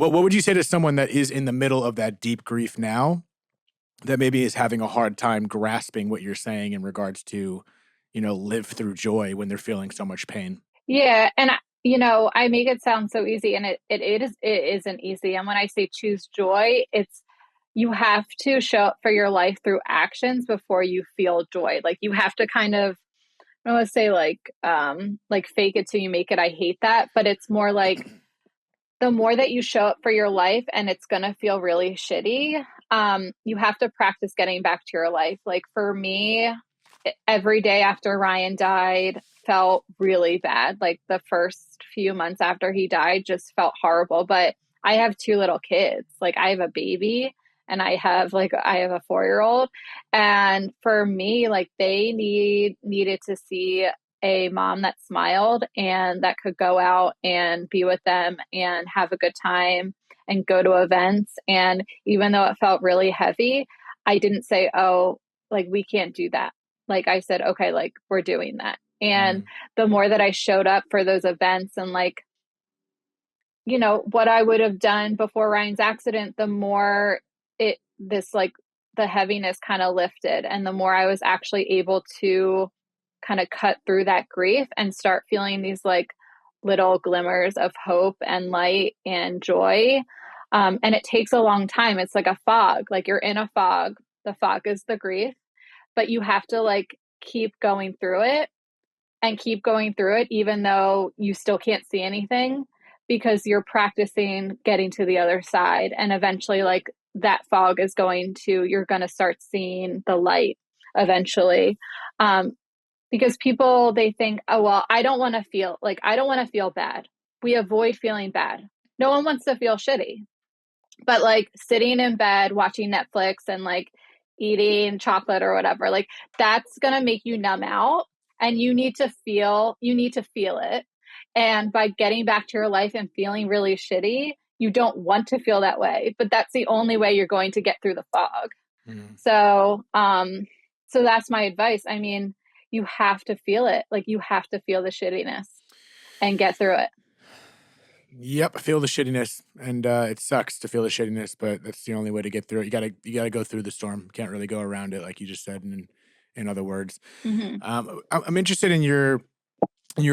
What would you say to someone that is in the middle of that deep grief now, that maybe is having a hard time grasping what you're saying in regards to, live through joy when they're feeling so much pain? Yeah, and I make it sound so easy, and it isn't easy. And when I say choose joy, it's you have to show up for your life through actions before you feel joy. Like you have to kind of, I don't want to say like fake it till you make it. I hate that, but it's more like the more that you show up for your life and it's going to feel really shitty, you have to practice getting back to your life. Like for me, every day after Ryan died felt really bad. Like the first few months after he died just felt horrible. But I have two little kids. Like I have a baby and I have a 4-year old. And for me, like they needed to see a mom that smiled and that could go out and be with them and have a good time and go to events. And even though it felt really heavy, I didn't say, oh, like we can't do that. Like I said, okay, like we're doing that. And Mm. the more that I showed up for those events and what I would have done before Ryan's accident, the more like the heaviness kind of lifted and the more I was actually able to kind of cut through that grief and start feeling these like little glimmers of hope and light and joy. And it takes a long time. It's like a fog, like you're in a fog. The fog is the grief, but you have to like keep going through it and keep going through it, even though you still can't see anything because you're practicing getting to the other side. And eventually, like that fog is you're going to start seeing the light eventually. Um, because people, they think, oh, well, I don't want to feel bad. We avoid feeling bad. No one wants to feel shitty. But like sitting in bed watching Netflix and like eating chocolate or whatever, like that's going to make you numb out and you need to feel it. And by getting back to your life and feeling really shitty, you don't want to feel that way, but that's the only way you're going to get through the fog. Mm. So that's my advice. I mean, you have to feel it. Like you have to feel the shittiness and get through it. Yep, I feel the shittiness, and it sucks to feel the shittiness, but that's the only way to get through it. You gotta go through the storm. Can't really go around it, like you just said. In other words, Mm-hmm. I'm interested in your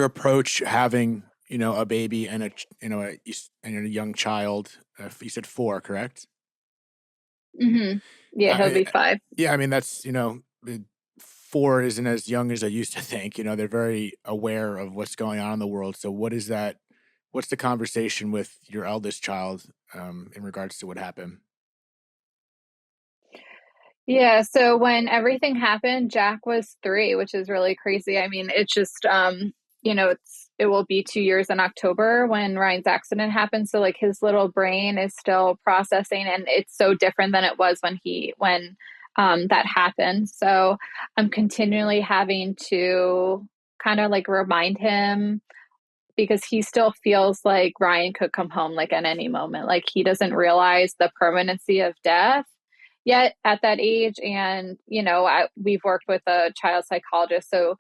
approach having a baby and and a young child. You said 4, correct? Mm-hmm. Yeah, he'll I, be 5. yeah, I mean that's 4 isn't as young as I used to think. They're very aware of what's going on in the world. So what is that? What's the conversation with your eldest child in regards to what happened? Yeah, so when everything happened, Jack was 3, which is really crazy. I mean, it's just it will be 2 years in October when Ryan's accident happened. So like his little brain is still processing and it's so different than it was when that happened. So I'm continually having to kind of like remind him because he still feels like Ryan could come home like at any moment. Like he doesn't realize the permanency of death yet at that age. And, we've worked with a child psychologist. So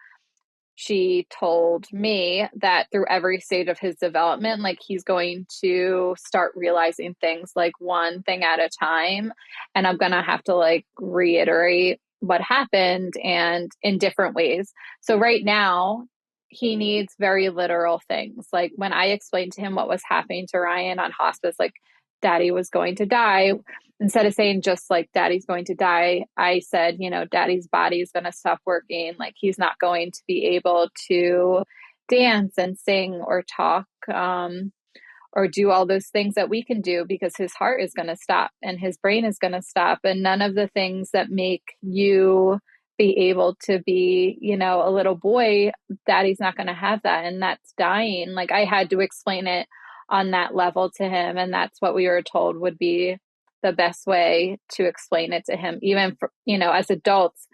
she told me that through every stage of his development, like he's going to start realizing things like one thing at a time. And I'm going to have to like reiterate what happened and in different ways. So right now, he needs very literal things. Like when I explained to him what was happening to Ryan on hospice, like daddy was going to die, instead of saying just like daddy's going to die, I said, daddy's body is going to stop working. Like he's not going to be able to dance and sing or talk or do all those things that we can do because his heart is going to stop and his brain is going to stop. And none of the things that make you be able to be, a little boy, daddy's not going to have that. And that's dying. Like I had to explain it on that level to him. And that's what we were told would be the best way to explain it to him, even for, as adults,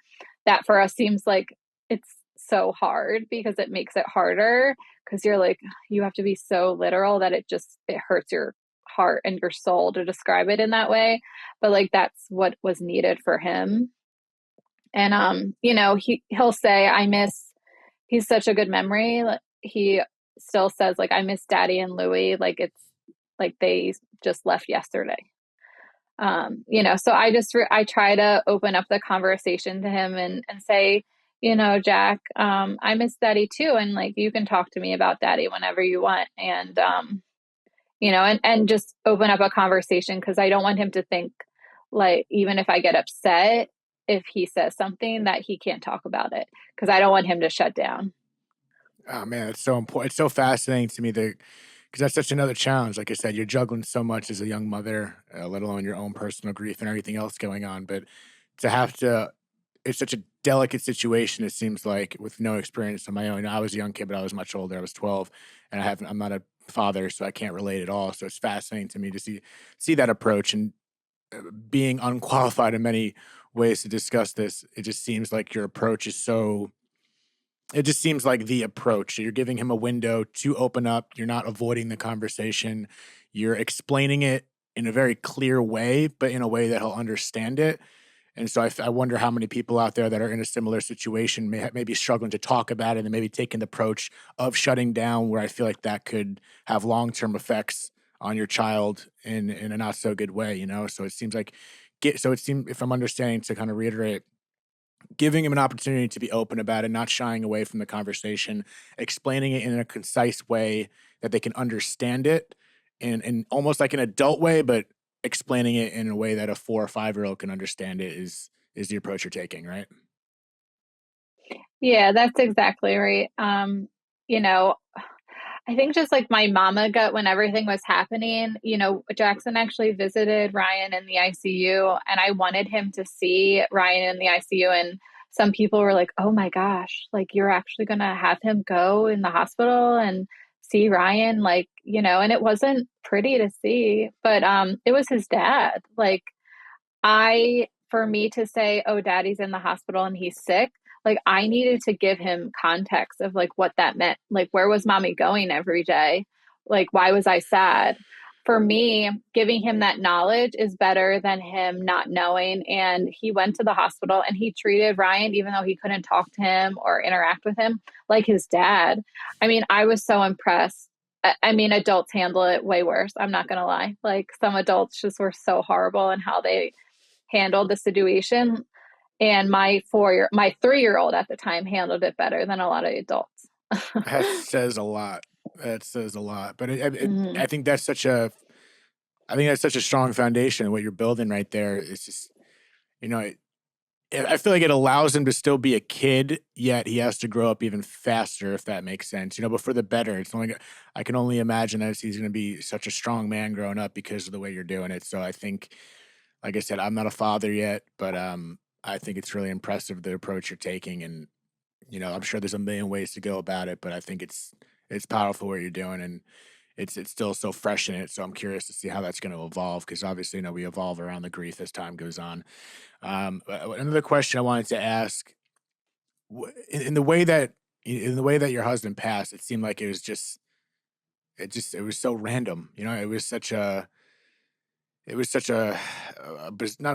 that for us seems like it's so hard because it makes it harder because you're like, you have to be so literal that it hurts your heart and your soul to describe it in that way. But like, that's what was needed for him. And, he'll say, he's such a good memory. He still says like, I miss daddy and Louie. like they just left yesterday. So I try to open up the conversation to him and say, Jack, I miss daddy too. And like, you can talk to me about daddy whenever you want. And just open up a conversation because I don't want him to think like, even if I get upset, if he says something that he can't talk about it, because I don't want him to shut down. Oh man, it's so important. It's so fascinating to me that because that's such another challenge. Like I said, you're juggling so much as a young mother, let alone your own personal grief and everything else going on. But to have to, it's such a delicate situation. It seems like with no experience of my own. I was a young kid, but I was much older. I was 12, and I'm not a father, so I can't relate at all. So it's fascinating to me to see that approach and being unqualified in many ways to discuss this. It just seems like your approach is so it just seems like the approach. You're giving him a window to open up. You're not avoiding the conversation. You're explaining it in a very clear way, but in a way that he'll understand it. And so I wonder how many people out there that are in a similar situation may be struggling to talk about it and maybe taking the approach of shutting down, where I feel like that could have long term effects on your child in a not so good way. So it seems like if I'm understanding, to kind of reiterate, giving him an opportunity to be open about it, not shying away from the conversation, explaining it in a concise way that they can understand it, and almost like an adult way, but explaining it in a way that a 4 or 5-year-old can understand it is the approach you're taking, right? Yeah, that's exactly right. You know, I think just like my mama gut when everything was happening, Jackson actually visited Ryan in the ICU, and I wanted him to see Ryan in the ICU. And some people were like, oh my gosh, like you're actually going to have him go in the hospital and see Ryan, and it wasn't pretty to see, but it was his dad. For me to say, oh, daddy's in the hospital and he's sick, like I needed to give him context of like what that meant. Like, where was mommy going every day? Like, why was I sad? For me, giving him that knowledge is better than him not knowing. And he went to the hospital and he treated Ryan, even though he couldn't talk to him or interact with him, like his dad. I mean, I was so impressed. I mean, adults handle it way worse. I'm not going to lie. Like, some adults just were so horrible in how they handled the situation, and my 3-year-old at the time handled it better than a lot of adults. That says a lot. That says a lot. But Hmm. I think that's such a strong foundation. What you're building right there is just, you know, I feel like it allows him to still be a kid, yet he has to grow up even faster, if that makes sense. But for the better. I can only imagine that he's going to be such a strong man growing up because of the way you're doing it. So I think, like I said, I'm not a father yet, but I think it's really impressive the approach you're taking, and I'm sure there's a million ways to go about it, but I think it's powerful what you're doing, and it's still so fresh in it. So I'm curious to see how that's going to evolve, because obviously, we evolve around the grief as time goes on. Another question I wanted to ask: in the way that your husband passed, it seemed like it was so random. It was such not I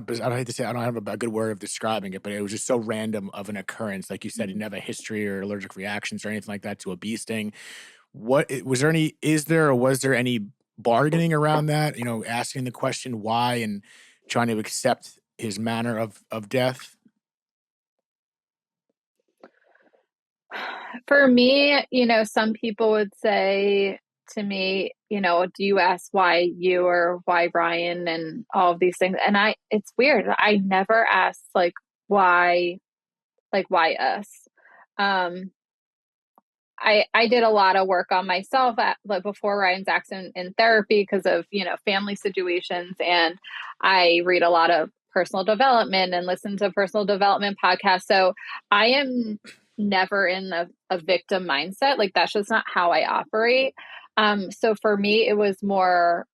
don't hate to say, I don't have a good word of describing it, but it was just so random of an occurrence. Like you said, he didn't have a history or allergic reactions or anything like that to a bee sting. Was there any? Is there or was there any bargaining around that? Asking the question why and trying to accept his manner of death. For me, some people would say to me, do you ask why you or why Ryan and all of these things? And it's weird. I never asked why us. Um, I did a lot of work on myself before Ryan's accident in therapy because of family situations, and I read a lot of personal development and listen to personal development podcasts. So I am never in a victim mindset. Like, that's just not how I operate. So for me, it was more,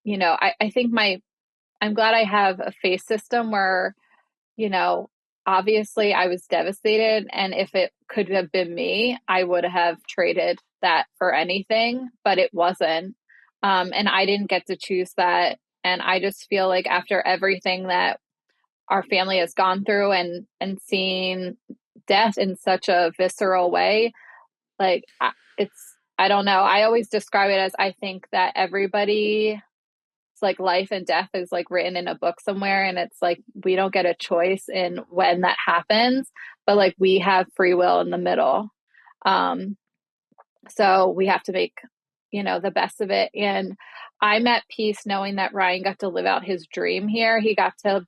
I think I'm glad I have a faith system where you know, obviously I was devastated. And if it could have been me, I would have traded that for anything, but it wasn't. And I didn't get to choose that. And I just feel like after everything that our family has gone through and seeing death in such a visceral way, like it's, I don't know. I always describe it as I think that everybody's like life and death is like written in a book somewhere, and it's like we don't get a choice in when that happens, but like we have free will in the middle. Um, so we have to make, the best of it. And I'm at peace knowing that Ryan got to live out his dream here. He got to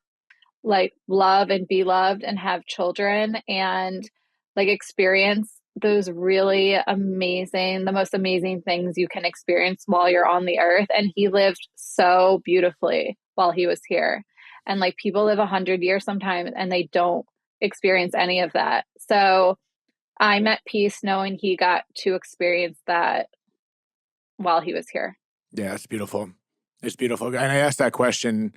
like love and be loved and have children and like experience those really amazing, the most amazing things you can experience while you're on the earth. And he lived so beautifully while he was here. And like people live 100 years sometimes and they don't experience any of that. So I'm at peace knowing he got to experience that while he was here. Yeah, it's beautiful. It's beautiful. And I asked that question,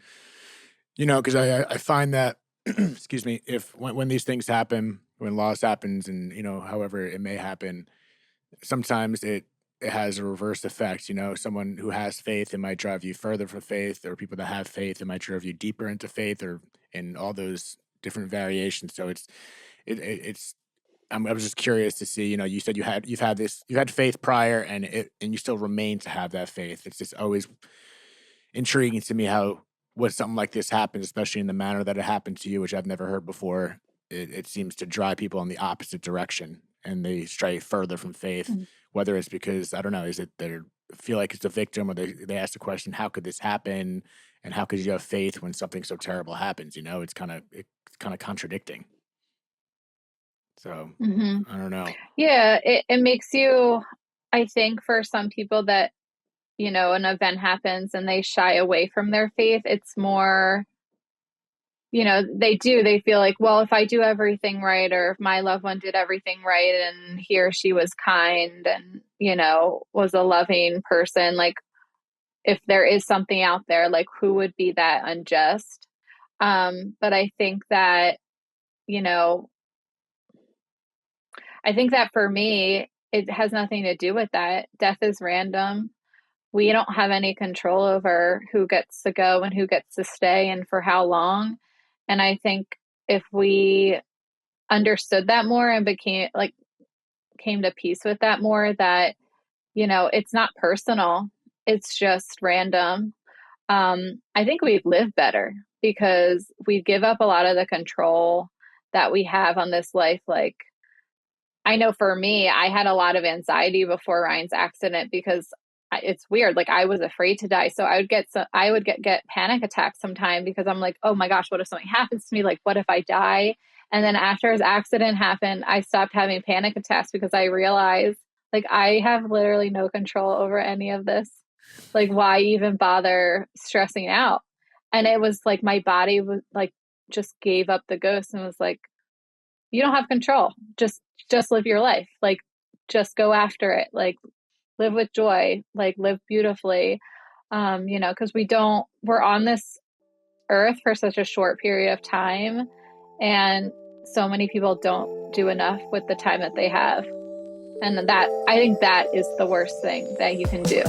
because I find that, excuse me, if when these things happen, when loss happens, and however it may happen, sometimes it has a reverse effect. Someone who has faith, it might drive you further from faith, or people that have faith, it might drive you deeper into faith, or in all those different variations. So it's I was just curious to see. You said you've had faith prior, and you still remain to have that faith. It's just always intriguing to me how when something like this happens, especially in the manner that it happened to you, which I've never heard before, it seems to drive people in the opposite direction and they stray further from faith. Whether it's because I don't know, is it they feel like it's a victim, or they ask the question, how could this happen, and how could you have faith when something so terrible happens? It's kind of contradicting. So Mm-hmm. I don't know. Yeah, it makes you, I think for some people that, an event happens and they shy away from their faith, it's more, they feel like, well, if I do everything right, or if my loved one did everything right and he or she was kind and, was a loving person, like if there is something out there, like who would be that unjust? But you know, I think that for me, it has nothing to do with that. Death is random. We don't have any control over who gets to go and who gets to stay and for how long. And I think if we understood that more and came to peace with that more, that, it's not personal, it's just random. I think we'd live better because we give up a lot of the control that we have on this life. Like, I know for me, I had a lot of anxiety before Ryan's accident because it's weird. Like I was afraid to die, so I would get panic attacks sometime because I'm like, oh my gosh, what if something happens to me? Like, what if I die? And then after his accident happened, I stopped having panic attacks because I realized like I have literally no control over any of this. Like, why even bother stressing out? And it was like my body was like just gave up the ghost and was like, you don't have control. Just live your life. Like just go after it. Like live with joy, like live beautifully. Because we're on this earth for such a short period of time, and so many people don't do enough with the time that they have. And that I think that is the worst thing that you can do.